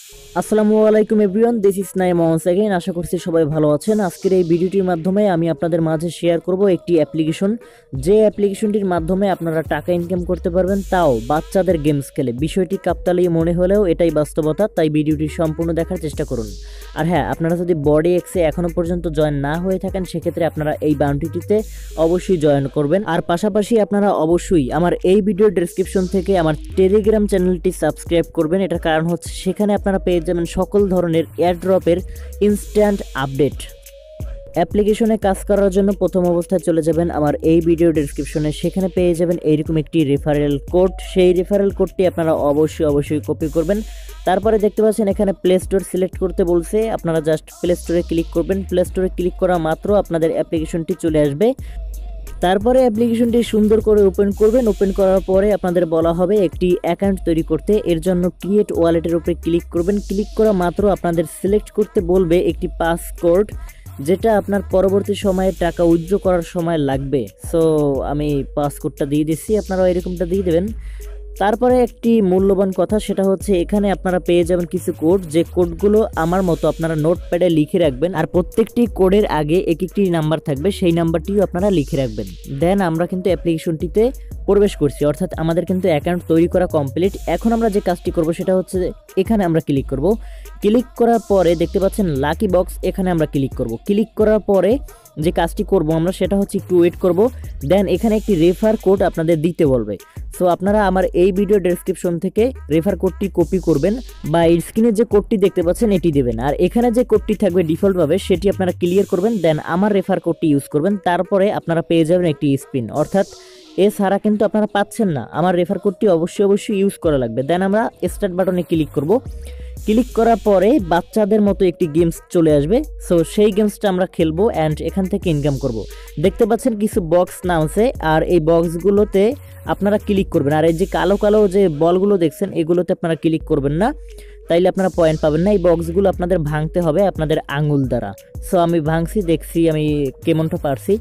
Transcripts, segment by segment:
আসসালামু আলাইকুম everyone, this is Naim once again. আশা করছি সবাই ভালো আছেন। আজকের এই ভিডিওটির মাধ্যমে আমি আপনাদের মাঝে শেয়ার করব একটি অ্যাপ্লিকেশন, যে অ্যাপ্লিকেশনটির মাধ্যমে আপনারা টাকা ইনকাম করতে পারবেন, তাও বাচ্চাদের গেমস খেলে। বিষয়টি কাকতালীয় মনে হলেও এটাই বাস্তবতা, তাই ভিডিওটি সম্পূর্ণ দেখার চেষ্টা করুন। আর হ্যাঁ, আপনারা যদি বডি এক্সে এখনও পর্যন্ত জয়েন না হয়ে থাকেন, সেক্ষেত্রে আপনারা এই বাউন্টিটিতে অবশ্যই জয়েন করবেন। আর পাশাপাশি আপনারা অবশ্যই আমার এই ভিডিওর ডেসক্রিপশন থেকে আমার টেলিগ্রাম চ্যানেলটি সাবস্ক্রাইব করবেন। এটার কারণ হচ্ছে সেখানে আপনারা পেয়ে যাবেন সকল ধরনের এয়ারড্রপের ইনস্ট্যান্ট আপডেট। অ্যাপ্লিকেশনে কাজ করার জন্য প্রথম অবস্থায় চলে যাবেন আমার এই ভিডিও ডেসক্রিপশনে, সেখানে পেয়ে যাবেন এইরকম একটি রেফারেল কোড। সেই রেফারেল কোডটি আপনারা অবশ্যই কপি করবেন। তারপরে দেখতে পাচ্ছেন এখানে প্লে স্টোর সিলেক্ট করতে বলছে, আপনারা জাস্ট প্লে স্টোরে ক্লিক করবেন। প্লে স্টোরে ক্লিক করা মাত্র আপনাদের অ্যাপ্লিকেশনটি চলে আসবে। তারপরে অ্যাপ্লিকেশনটি সুন্দর করে ওপেন করবেন। ওপেন করার পরে আপনাদের বলা হবে একটি অ্যাকাউন্ট তৈরি করতে। এর জন্য ক্রিয়েট ওয়ালেটের উপরে ক্লিক করবেন। ক্লিক করা মাত্র আপনাদের সিলেক্ট করতে বলবে একটি পাসকোড, যেটা আপনার পরবর্তী সময়ে টাকা উইথড্র করার সময় লাগবে। সো আমি পাসকোডটা দিয়ে দিচ্ছি, আপনারাও এরকমটা দিয়ে দেবেন। তারপরে একটি মূল্যবান কথা, সেটা হচ্ছে এখানে আপনারা পেয়ে যাবেন কিছু কোড, যে কোডগুলো আমার মতো আপনারা নোটপ্যাডে লিখে রাখবেন। আর প্রত্যেকটি কোডের আগে এক একটি নাম্বার থাকবে, সেই নাম্বারটিও আপনারা লিখে রাখবেন। দেন আমরা কিন্তু অ্যাপ্লিকেশনটিতে প্রবেশ করছি, অর্থাৎ আমাদের কিন্তু অ্যাকাউন্ট তৈরি করা কমপ্লিট। এখন আমরা যে কাজটি করব সেটা হচ্ছে এখানে আমরা ক্লিক করব। ক্লিক করার পরে দেখতে পাচ্ছেন লাকি বক্স, এখানে আমরা ক্লিক করব। ক্লিক করার পরে যে কাজটি করব আমরা সেটা হচ্ছে একটু ওয়েট করব। দেন এখানে একটি রেফার কোড আপনাদের দিতে বলবে। সো আপনারা আমার এই ভিডিও ডেসক্রিপশন থেকে রেফার কোডটি কপি করবেন, বা স্ক্রিনে যে কোডটি দেখতে পাচ্ছেন এটি দেবেন। আর এখানে যে কোডটি থাকবে ডিফল্টভাবে সেটি আপনারা ক্লিয়ার করবেন। দেন আমার রেফার কোডটি ইউজ করবেন। তারপরে আপনারা পেয়ে যাবেন একটি স্পিন, অর্থাৎ এছাড়া কিন্তু আপনারা পাচ্ছেন না। আমার রেফার কোডটি অবশ্যই ইউজ করা লাগবে। দেন আমরা স্টার্ট বাটনে ক্লিক করব। ক্লিক করার পরে বাচ্চাদের মতো একটি গেমস চলে আসবে। সো সেই গেমসটা আমরা খেলবো অ্যান্ড এখান থেকে ইনকাম করব। দেখতে পাচ্ছেন কিছু বক্স নামছে, আর এই বক্সগুলোতে আপনারা ক্লিক করবেন। আর এই যে কালো কালো যে বলগুলো দেখছেন, এগুলোতে আপনারা ক্লিক করবেন না, তাইলে আপনারা পয়েন্ট পাবেন না। এই বক্সগুলো আপনাদের ভাঙতে হবে আপনাদের আঙুল দ্বারা। সো আমি ভাঙছি, দেখছি আমি কেমনটা পারছি।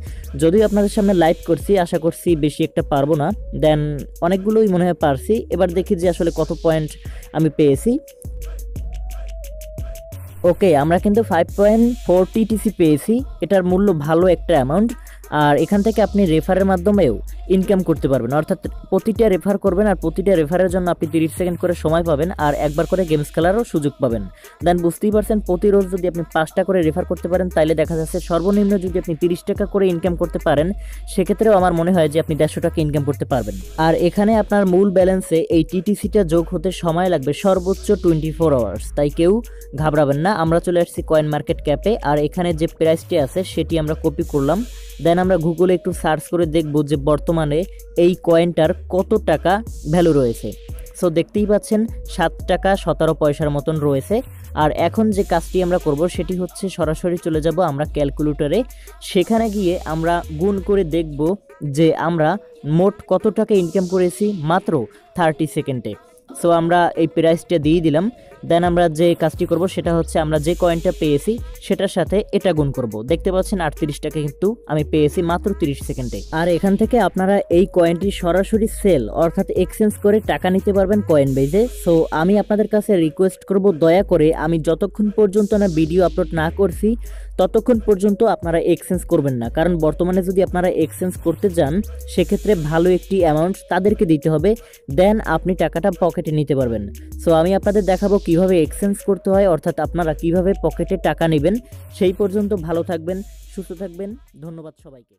যদিও আপনাদের সামনে লাইভ করছি, আশা করছি বেশি একটা পারবো না। দেন অনেকগুলোই মনে হয় পারছি। এবার দেখি যে আসলে কত পয়েন্ট আমি পেয়েছি। ওকে, আমরা কিন্তু 5.4 TTC পেয়েছি। এটার মূল্য ভালো একটা অ্যামাউন্ট। আর এখান থেকে আপনি রেফারের মাধ্যমেও ইনকাম করতে পারবেন, অর্থাৎ প্রতিটা রেফার করবেন আর প্রতিটা রেফারের জন্য আপনি 30 সেকেন্ড করে সময় পাবেন, আর একবার করে গেমস খেলারও সুযোগ পাবেন। দেন বুঝতেই পারছেন, প্রতি রোজ যদি আপনি 5টা করে রেফার করতে পারেন, তাইলে দেখা যাচ্ছে সর্বনিম্ন যদি আপনি 30 টাকা করে ইনকাম করতে পারেন, সেক্ষেত্রেও আমার মনে হয় যে আপনি 150 টাকা ইনকাম করতে পারবেন। আর এখানে আপনার মূল ব্যালেন্সে এই টিটিসিটা যোগ হতে সময় লাগবে সর্বোচ্চ 24 আওয়ার্স, তাই কেউ ঘাবড়াবেন না। আমরা চলে আসছি কয়েন মার্কেট ক্যাপে, আর এখানে যে প্রাইসটি আছে সেটি আমরা কপি করলাম। দেন আমরা গুগলে একটু সার্চ করে দেখব যে বর্তমানে এই কয়েনটার কত টাকা ভ্যালু রয়েছে। সো দেখতেই পাচ্ছেন 7 টাকা 17 পয়সার মতন রয়েছে। আর এখন যে কাজটি আমরা করব সেটি হচ্ছে সরাসরি চলে যাব আমরা ক্যালকুলেটরে। সেখানে গিয়ে আমরা গুণ করে দেখব যে আমরা মোট কত টাকা ইনকাম করেছি মাত্র 30 সেকেন্ডে। সো আমরা এই প্রাইসটা দিয়ে দিলাম। দেন আমরা যে কাজটি করব সেটা হচ্ছে আমরা যে কয়েনটা পেয়েছি সেটার সাথে এটা গুণ করব। দেখতে পাচ্ছেন 38 টাকা কিন্তু আমি পেয়েছি মাত্র 30 সেকেন্ডে। আর এখান থেকে আপনারা এই কয়েনটি সরাসরি সেল অর্থাৎ এক্সচেঞ্জ করে টাকা নিতে পারবেন কয়েন বেজে। সো আমি আপনাদের কাছে রিকোয়েস্ট করব, দয়া করে আমি যতক্ষণ পর্যন্ত না ভিডিও আপলোড না করছি ততক্ষণ পর্যন্ত আপনারা এক্সচেঞ্জ করবেন না, কারণ বর্তমানে যদি আপনারা এক্সচেঞ্জ করতে যান সেক্ষেত্রে ভালো একটি অ্যামাউন্ট তাদেরকে দিতে হবে। দেন আপনি টাকাটা পকেটে নিতে পারবেন। সো আমি আপনাদের দেখাবো কিভাবে এক্সচেঞ্জ করতে হয়, অর্থাৎ আপনারা কিভাবে পকেটে টাকা নেবেন। সেই পর্যন্ত ভালো থাকবেন, সুস্থ থাকবেন। ধন্যবাদ সবাইকে।